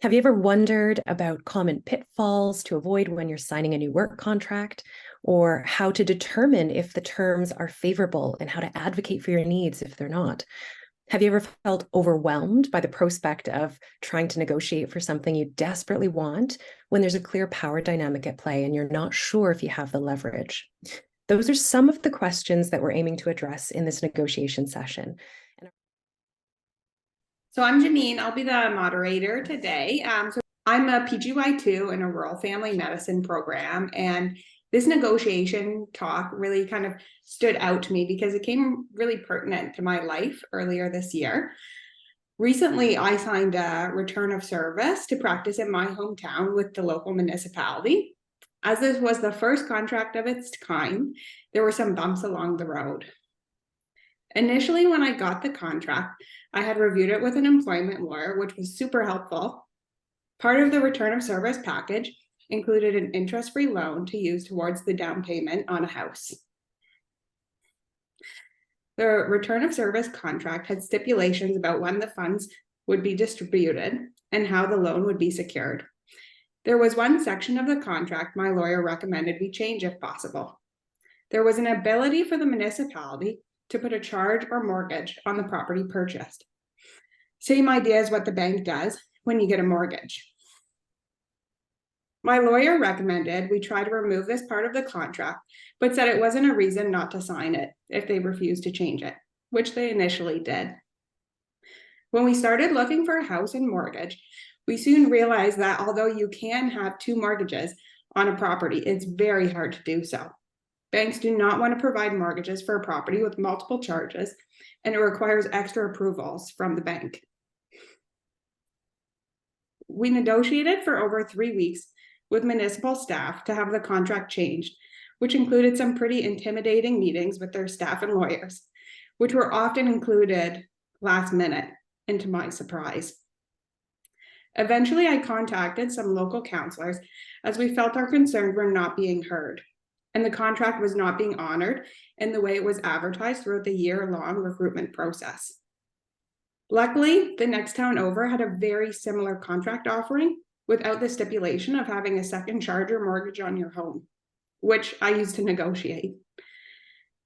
Have you ever wondered about common pitfalls to avoid when you're signing a new work contract, or how to determine if the terms are favorable and how to advocate for your needs if they're not? Have you ever felt overwhelmed by the prospect of trying to negotiate for something you desperately want when there's a clear power dynamic at play and you're not sure if you have the leverage? Those are some of the questions that we're aiming to address in this negotiation session. So I'm Janine. I'll be the moderator today. So I'm a PGY2 in a rural family medicine program, and this negotiation talk really kind of stood out to me because it came really pertinent to my life earlier this year. Recently, I signed a return of service to practice in my hometown with the local municipality. As this was the first contract of its kind, there were some bumps along the road. Initially, when I got the contract, I had reviewed it with an employment lawyer, which was super helpful. Part of the return of service package included an interest-free loan to use towards the down payment on a house. The return of service contract had stipulations about when the funds would be distributed and how the loan would be secured. There was one section of the contract my lawyer recommended we change if possible. There was an ability for the municipality to put a charge or mortgage on the property purchased. Same idea as what the bank does when you get a mortgage. My lawyer recommended we try to remove this part of the contract, but said it wasn't a reason not to sign it if they refused to change it, which they initially did. When we started looking for a house and mortgage, we soon realized that although you can have two mortgages on a property, it's very hard to do so. Banks do not want to provide mortgages for a property with multiple charges, and it requires extra approvals from the bank. We negotiated for over 3 weeks with municipal staff to have the contract changed, which included some pretty intimidating meetings with their staff and lawyers, which were often included last minute, and to my surprise. Eventually, I contacted some local counselors as we felt our concerns were not being heard, and the contract was not being honored in the way it was advertised throughout the year-long recruitment process. Luckily, the next town over had a very similar contract offering without the stipulation of having a second charge or mortgage on your home, which I used to negotiate.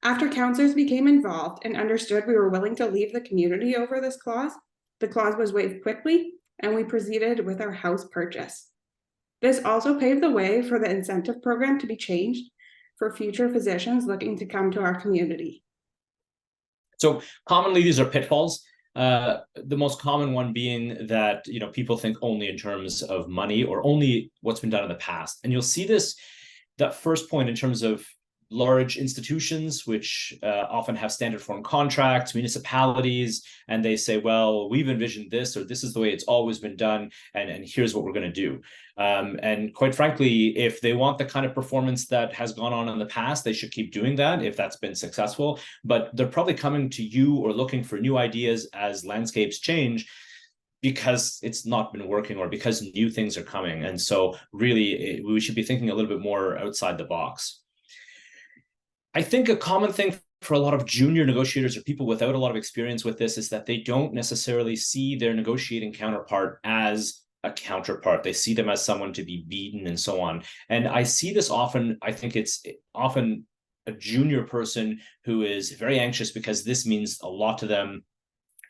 After counselors became involved and understood we were willing to leave the community over this clause, the clause was waived quickly, and we proceeded with our house purchase. This also paved the way for the incentive program to be changed for future physicians looking to come to our community. So commonly, these are pitfalls. The most common one being that people think only in terms of money or only what's been done in the past. And you'll see that first point in terms of large institutions, which often have standard form contracts, municipalities, and they say, well, we've envisioned this, or this is the way it's always been done, and here's what we're going to do. And quite frankly, if they want the kind of performance that has gone on in the past, they should keep doing that if that's been successful. But they're probably coming to you or looking for new ideas as landscapes change, because it's not been working or because new things are coming. And so really, we should be thinking a little bit more outside the box. I think a common thing for a lot of junior negotiators or people without a lot of experience with this is that they don't necessarily see their negotiating counterpart as a counterpart. They see them as someone to be beaten and so on. And I see this often. I think it's often a junior person who is very anxious because this means a lot to them.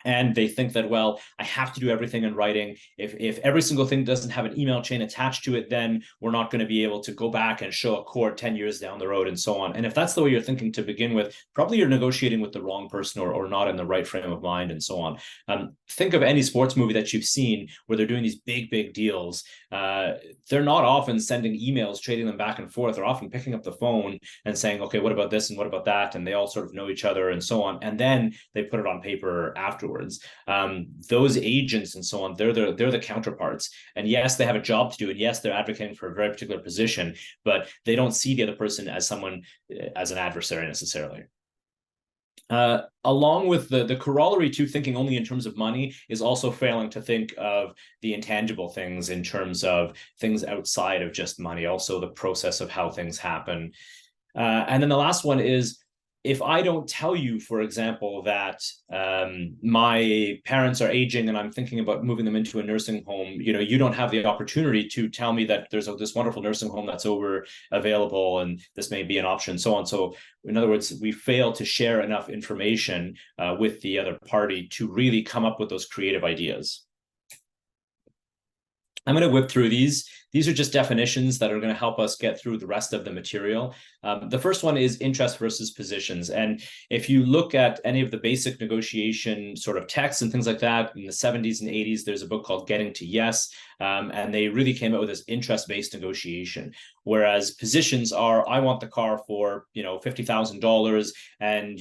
And they think that, well, I have to do everything in writing. If every single thing doesn't have an email chain attached to it, then we're not going to be able to go back and show a court 10 years down the road and so on. And if that's the way you're thinking to begin with, probably you're negotiating with the wrong person or not in the right frame of mind and so on. Think of any sports movie that you've seen where they're doing these big deals. They're not often sending emails, trading them back and forth. They're often picking up the phone and saying, okay, what about this and what about that? And they all sort of know each other and so on. And then they put it on paper afterwards. Those agents and so on, they're the counterparts. And yes, they have a job to do. And yes, they're advocating for a very particular position, but they don't see the other person as someone, as an adversary necessarily. Along with the corollary to thinking only in terms of money is also failing to think of the intangible things in terms of things outside of just money, also the process of how things happen. And then the last one is if I don't tell you, for example, that my parents are aging and I'm thinking about moving them into a nursing home, you don't have the opportunity to tell me that there's this wonderful nursing home that's available and this may be an option, so on. So in other words, we fail to share enough information with the other party to really come up with those creative ideas. I'm going to whip through these. These are just definitions that are going to help us get through the rest of the material. The first one is interest versus positions. And if you look at any of the basic negotiation sort of texts and things like that, in the 70s and 80s, there's a book called Getting to Yes. And they really came out with this interest-based negotiation. Whereas positions are, I want the car for, $50,000. And,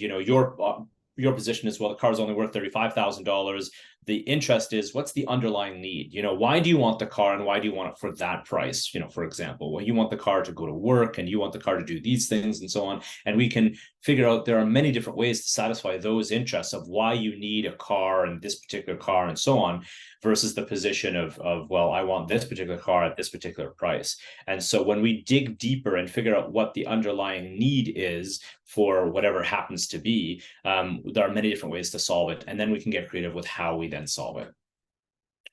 your position is, well, the car's only worth $35,000. The interest is, what's the underlying need? Why do you want the car and why do you want it for that price? For example, well, you want the car to go to work and you want the car to do these things and so on. And we can figure out there are many different ways to satisfy those interests of why you need a car and this particular car and so on, versus the position of well, I want this particular car at this particular price. And so when we dig deeper and figure out what the underlying need is for whatever happens to be, there are many different ways to solve it. And then we can get creative with how we then solve it.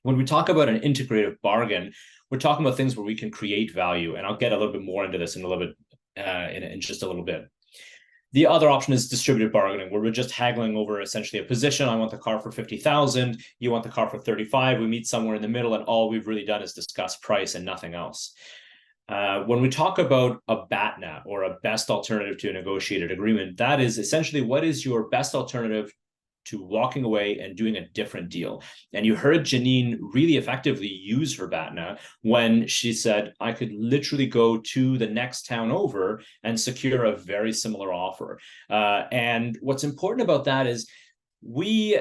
When we talk about an integrative bargain, we're talking about things where we can create value. And I'll get a little bit more into this in a little bit, in just a little bit. The other option is distributive bargaining, where we're just haggling over essentially a position. I want the car for 50,000. You want the car for 35. We meet somewhere in the middle, and all we've really done is discuss price and nothing else. When we talk about a BATNA, or a best alternative to a negotiated agreement, that is essentially what is your best alternative to walking away and doing a different deal. And you heard Janine really effectively use her BATNA when she said, I could literally go to the next town over and secure a very similar offer. And what's important about that is we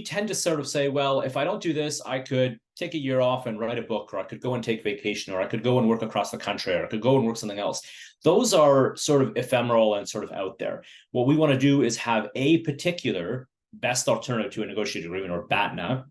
tend to sort of say, well, if I don't do this, I could take a year off and write a book, or I could go and take vacation, or I could go and work across the country, or I could go and work something else. Those are sort of ephemeral and sort of out there. What we want to do is have a particular best alternative to a negotiated agreement, or BATNA,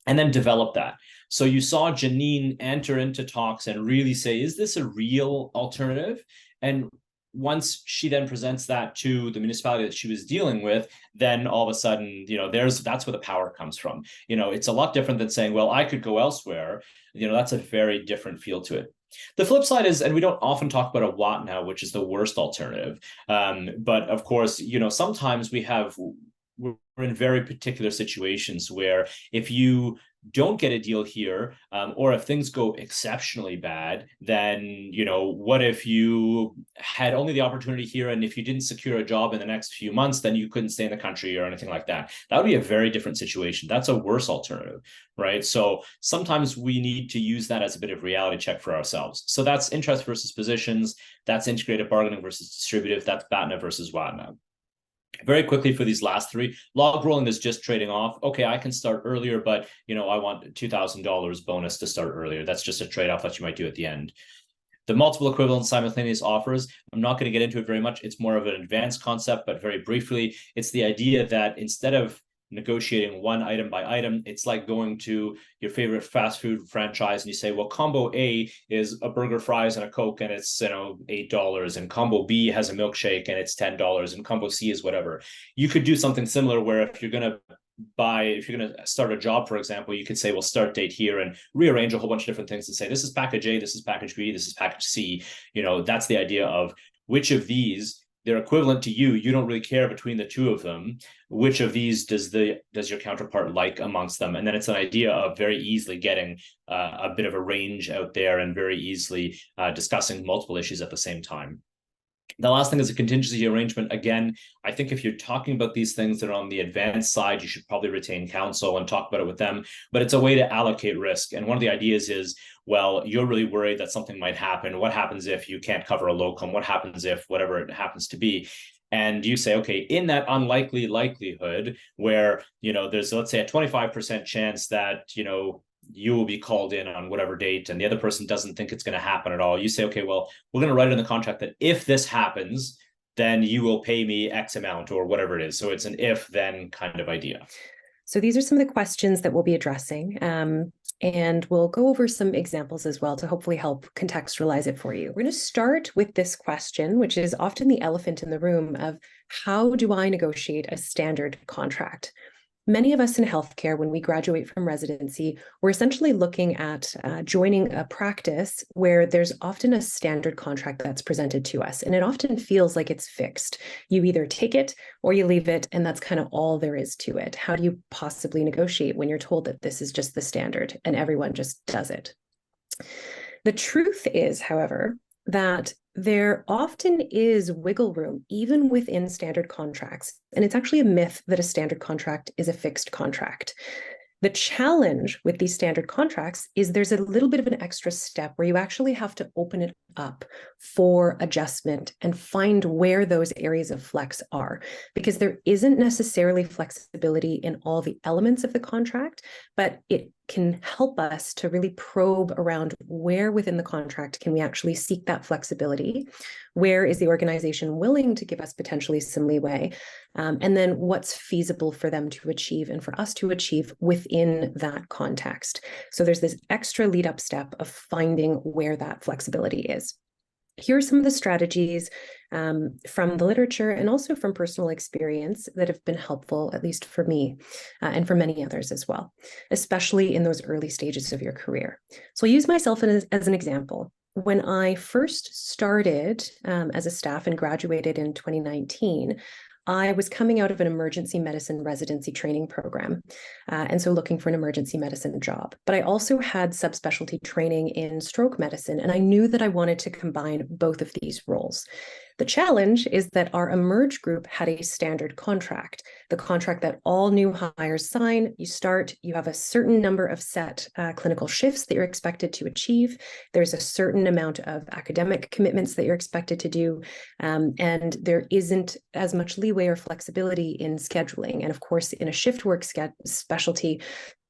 and then develop that. So you saw Janine enter into talks and really say, is this a real alternative? And once she then presents that to the municipality that she was dealing with, then all of a sudden, that's where the power comes from. It's a lot different than saying, well, I could go elsewhere. That's a very different feel to it. The flip side is, and we don't often talk about a WATNA, which is the worst alternative. But of course, sometimes we're in very particular situations where if you don't get a deal here, or if things go exceptionally bad, then, what if you had only the opportunity here, and if you didn't secure a job in the next few months, then you couldn't stay in the country or anything like that. That would be a very different situation. That's a worse alternative, right? So sometimes we need to use that as a bit of reality check for ourselves. So that's interest versus positions. That's integrated bargaining versus distributive. That's BATNA versus WATNA. Very quickly for these last three, Logrolling is just trading off. Okay, I can start earlier, but I want $2,000 bonus to start earlier. That's just a trade-off that you might do at the end. The multiple equivalent simultaneous offers, I'm not going to get into it very much. It's more of an advanced concept, but very briefly, it's the idea that instead of negotiating one item by item, it's like going to your favorite fast food franchise and you say, well, combo A is a burger, fries, and a Coke, and it's $8, and combo B has a milkshake and it's $10, and combo C is whatever. You could do something similar where if you're going to start a job, for example, you could say, well, start date here, and rearrange a whole bunch of different things and say, this is package A, this is package B, this is package C. That's the idea of which of these, they're equivalent to you. You don't really care between the two of them. Which of these does your counterpart like amongst them? And then it's an idea of very easily getting a bit of a range out there and very easily discussing multiple issues at the same time. The last thing is a contingency arrangement. Again, I think if you're talking about these things that are on the advanced side, you should probably retain counsel and talk about it with them. But it's a way to allocate risk. And one of the ideas is, well, you're really worried that something might happen. What happens if you can't cover a locum? What happens if whatever it happens to be? And you say, okay, in that unlikely likelihood where, there's, let's say, a 25% chance that, you will be called in on whatever date and the other person doesn't think it's going to happen at all. You say, okay, well, we're going to write it in the contract that if this happens, then you will pay me X amount or whatever it is. So it's an if then kind of idea. So these are some of the questions that we'll be addressing. And we'll go over some examples as well to hopefully help contextualize it for you. We're going to start with this question, which is often the elephant in the room of how do I negotiate a standard contract? Many of us in healthcare, when we graduate from residency, we're essentially looking at joining a practice where there's often a standard contract that's presented to us. And it often feels like it's fixed. You either take it or you leave it, and that's kind of all there is to it. How do you possibly negotiate when you're told that this is just the standard and everyone just does it? The truth is, however, that there often is wiggle room, even within standard contracts. And it's actually a myth that a standard contract is a fixed contract. The challenge with these standard contracts is there's a little bit of an extra step where you actually have to open it up for adjustment and find where those areas of flex are, because there isn't necessarily flexibility in all the elements of the contract, but it can help us to really probe around where within the contract can we actually seek that flexibility, where is the organization willing to give us potentially some leeway, and then what's feasible for them to achieve and for us to achieve within that context. So there's this extra lead up step of finding where that flexibility is. Here are some of the strategies from the literature and also from personal experience that have been helpful, at least for me, and for many others as well, especially in those early stages of your career. So I'll use myself as an example. When I first started as a staff and graduated in 2019, I was coming out of an emergency medicine residency training program, and so looking for an emergency medicine job. But I also had subspecialty training in stroke medicine, and I knew that I wanted to combine both of these roles. The challenge is that our Emerge group had a standard contract, the contract that all new hires sign. You start, you have a certain number of set clinical shifts that you're expected to achieve. There's a certain amount of academic commitments that you're expected to do, and there isn't as much leeway or flexibility in scheduling. And of course, in a shift work specialty,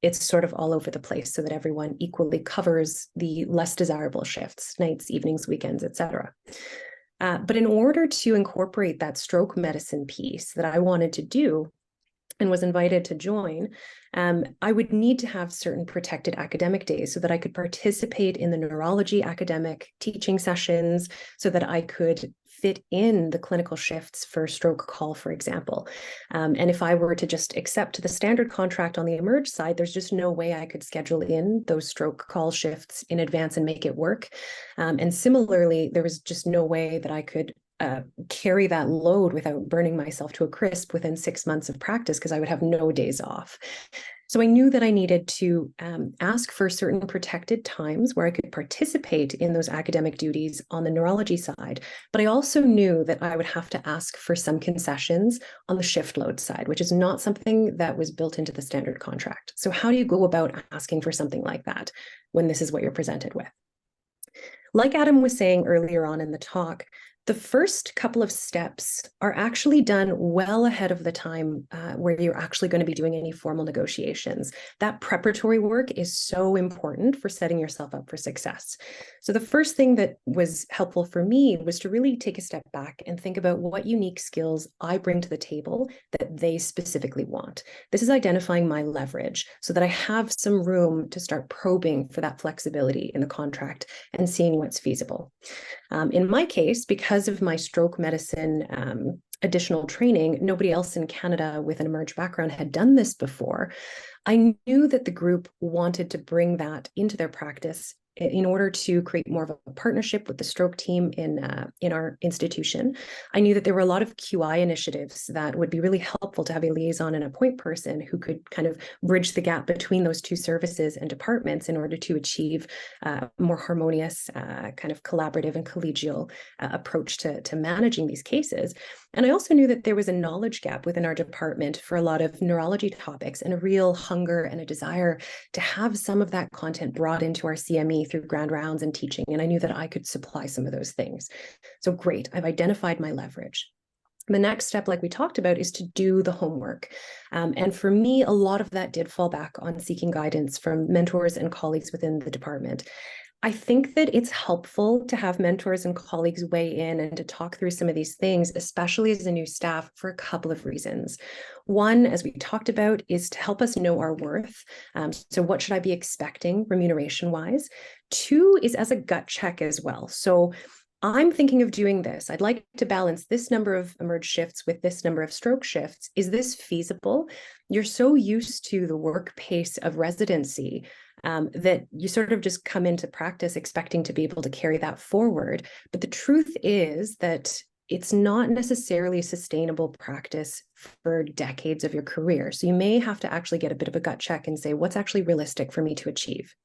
it's sort of all over the place so that everyone equally covers the less desirable shifts, nights, evenings, weekends, etc. But in order to incorporate that stroke medicine piece that I wanted to do and was invited to join, I would need to have certain protected academic days so that I could participate in the neurology academic teaching sessions, so that I could fit in the clinical shifts for stroke call, for example. And if I were to just accept the standard contract on the Emerge side, there's just no way I could schedule in those stroke call shifts in advance and make it work. And similarly, there was just no way that I could carry that load without burning myself to a crisp within 6 months of practice, because I would have no days off. So I knew that I needed to ask for certain protected times where I could participate in those academic duties on the neurology side, but I also knew that I would have to ask for some concessions on the shift load side, which is not something that was built into the standard contract. So how do you go about asking for something like that when this is what you're presented with? Like Adam was saying earlier on in the talk, the first couple of steps are actually done well ahead of the time where you're actually going to be doing any formal negotiations. That preparatory work is so important for setting yourself up for success. So the first thing that was helpful for me was to really take a step back and think about what unique skills I bring to the table that they specifically want. This is identifying my leverage so that I have some room to start probing for that flexibility in the contract and seeing what's feasible. In my case, because of my stroke medicine additional training, nobody else in Canada with an Emerge background had done this before. I knew that the group wanted to bring that into their practice in order to create more of a partnership with the stroke team in our institution. I knew that there were a lot of QI initiatives that would be really helpful to have a liaison and a point person who could kind of bridge the gap between those two services and departments in order to achieve a more harmonious kind of collaborative and collegial approach to managing these cases. And I also knew that there was a knowledge gap within our department for a lot of neurology topics and a real hunger and a desire to have some of that content brought into our CME through grand rounds and teaching. And I knew that I could supply some of those things. So great, I've identified my leverage. The next step, like we talked about, is to do the homework. And for me, a lot of that did fall back on seeking guidance from mentors and colleagues within the department. I think that it's helpful to have mentors and colleagues weigh in and to talk through some of these things, especially as a new staff, for a couple of reasons. One, as we talked about, is to help us know our worth. So what should I be expecting remuneration-wise? Two is as a gut check as well. So I'm thinking of doing this. I'd like to balance this number of emerge shifts with this number of stroke shifts. Is this feasible? You're so used to the work pace of residency that you sort of just come into practice expecting to be able to carry that forward. But the truth is that it's not necessarily a sustainable practice for decades of your career. So you may have to actually get a bit of a gut check and say, what's actually realistic for me to achieve?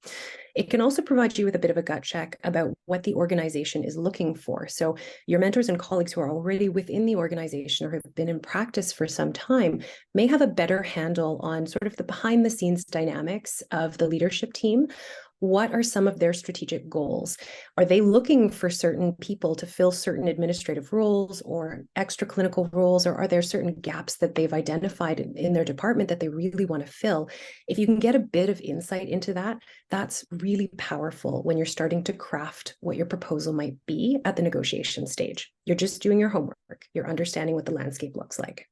It can also provide you with a bit of a gut check about what the organization is looking for. So your mentors and colleagues who are already within the organization or have been in practice for some time may have a better handle on sort of the behind the scenes dynamics of the leadership team. What are some of their strategic goals? Are they looking for certain people to fill certain administrative roles or extra clinical roles, or are there certain gaps that they've identified in their department that they really want to fill? If you can get a bit of insight into that, that's really powerful when you're starting to craft what your proposal might be at the negotiation stage. You're just doing your homework. You're understanding what the landscape looks like.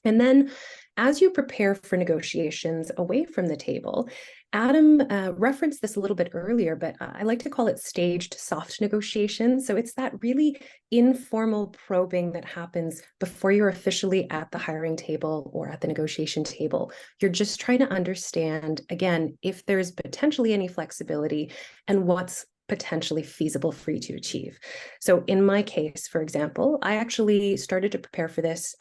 And then as you prepare for negotiations away from the table, Adam referenced this a little bit earlier, but I like to call it staged soft negotiations. So it's that really informal probing that happens before you're officially at the hiring table or at the negotiation table. You're just trying to understand, again, if there's potentially any flexibility and what's potentially feasible for you to achieve. So in my case, for example, I actually started to prepare for this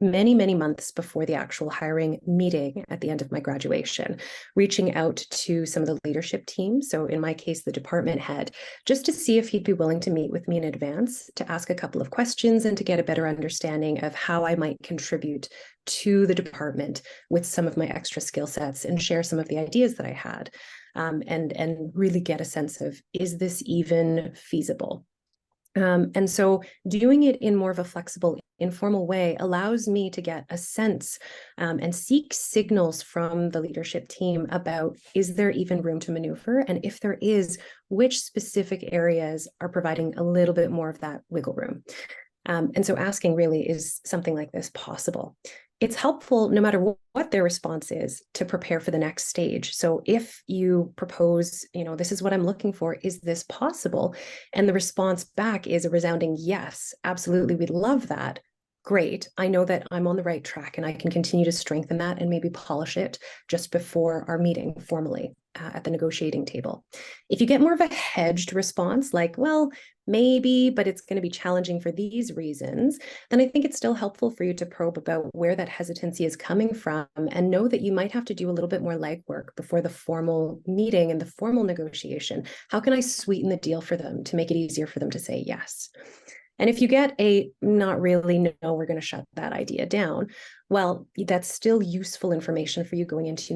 many, many months before the actual hiring meeting at the end of my graduation, reaching out to some of the leadership team. So in my case, the department head, just to see if he'd be willing to meet with me in advance to ask a couple of questions and to get a better understanding of how I might contribute to the department with some of my extra skill sets and share some of the ideas that I had. And really get a sense of, is this even feasible? And so doing it in more of a flexible, informal way allows me to get a sense and seek signals from the leadership team about, is there even room to maneuver? And if there is, which specific areas are providing a little bit more of that wiggle room? And so asking really, is something like this possible? It's helpful, no matter what their response is, to prepare for the next stage. So if you propose, this is what I'm looking for, is this possible? And the response back is a resounding yes, absolutely, we'd love that. Great, I know that I'm on the right track and I can continue to strengthen that and maybe polish it just before our meeting formally at the negotiating table. If you get more of a hedged response, like, well, maybe, but it's going to be challenging for these reasons, then I think it's still helpful for you to probe about where that hesitancy is coming from and know that you might have to do a little bit more legwork before the formal meeting and the formal negotiation. How can I sweeten the deal for them to make it easier for them to say yes? And if you get a not really, no, we're going to shut that idea down, well, that's still useful information for you going into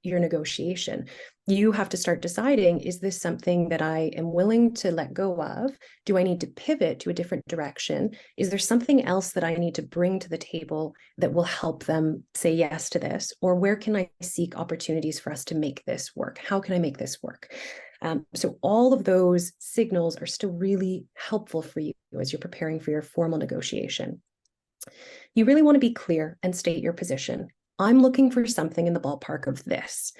your negotiation. You have to start deciding, is this something that I am willing to let go of? Do I need to pivot to a different direction? Is there something else that I need to bring to the table that will help them say yes to this? Or where can I seek opportunities for us to make this work? How can I make this work? So all of those signals are still really helpful for you as you're preparing for your formal negotiation. You really want to be clear and state your position. I'm looking for something in the ballpark of this.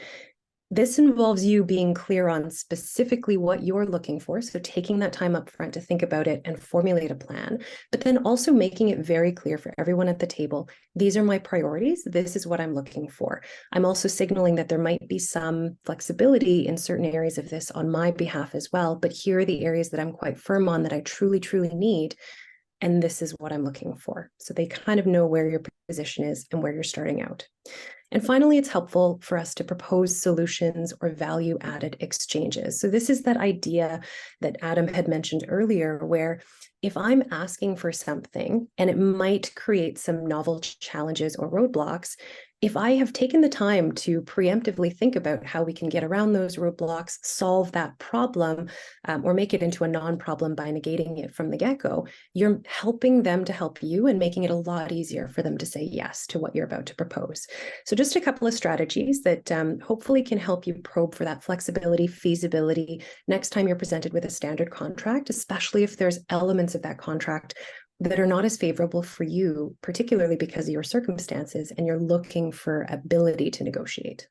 This involves you being clear on specifically what you're looking for, so taking that time up front to think about it and formulate a plan, but then also making it very clear for everyone at the table, these are my priorities, this is what I'm looking for. I'm also signaling that there might be some flexibility in certain areas of this on my behalf as well, but here are the areas that I'm quite firm on that I truly, truly need, and this is what I'm looking for. So they kind of know where your position is and where you're starting out. And finally, it's helpful for us to propose solutions or value-added exchanges. So this is that idea that Adam had mentioned earlier, where if I'm asking for something and it might create some novel challenges or roadblocks, if I have taken the time to preemptively think about how we can get around those roadblocks, solve that problem, or make it into a non-problem by negating it from the get-go, you're helping them to help you and making it a lot easier for them to say yes to what you're about to propose. So just a couple of strategies that hopefully can help you probe for that flexibility, feasibility next time you're presented with a standard contract, especially if there's elements of that contract that are not as favorable for you, particularly because of your circumstances, and you're looking for ability to negotiate.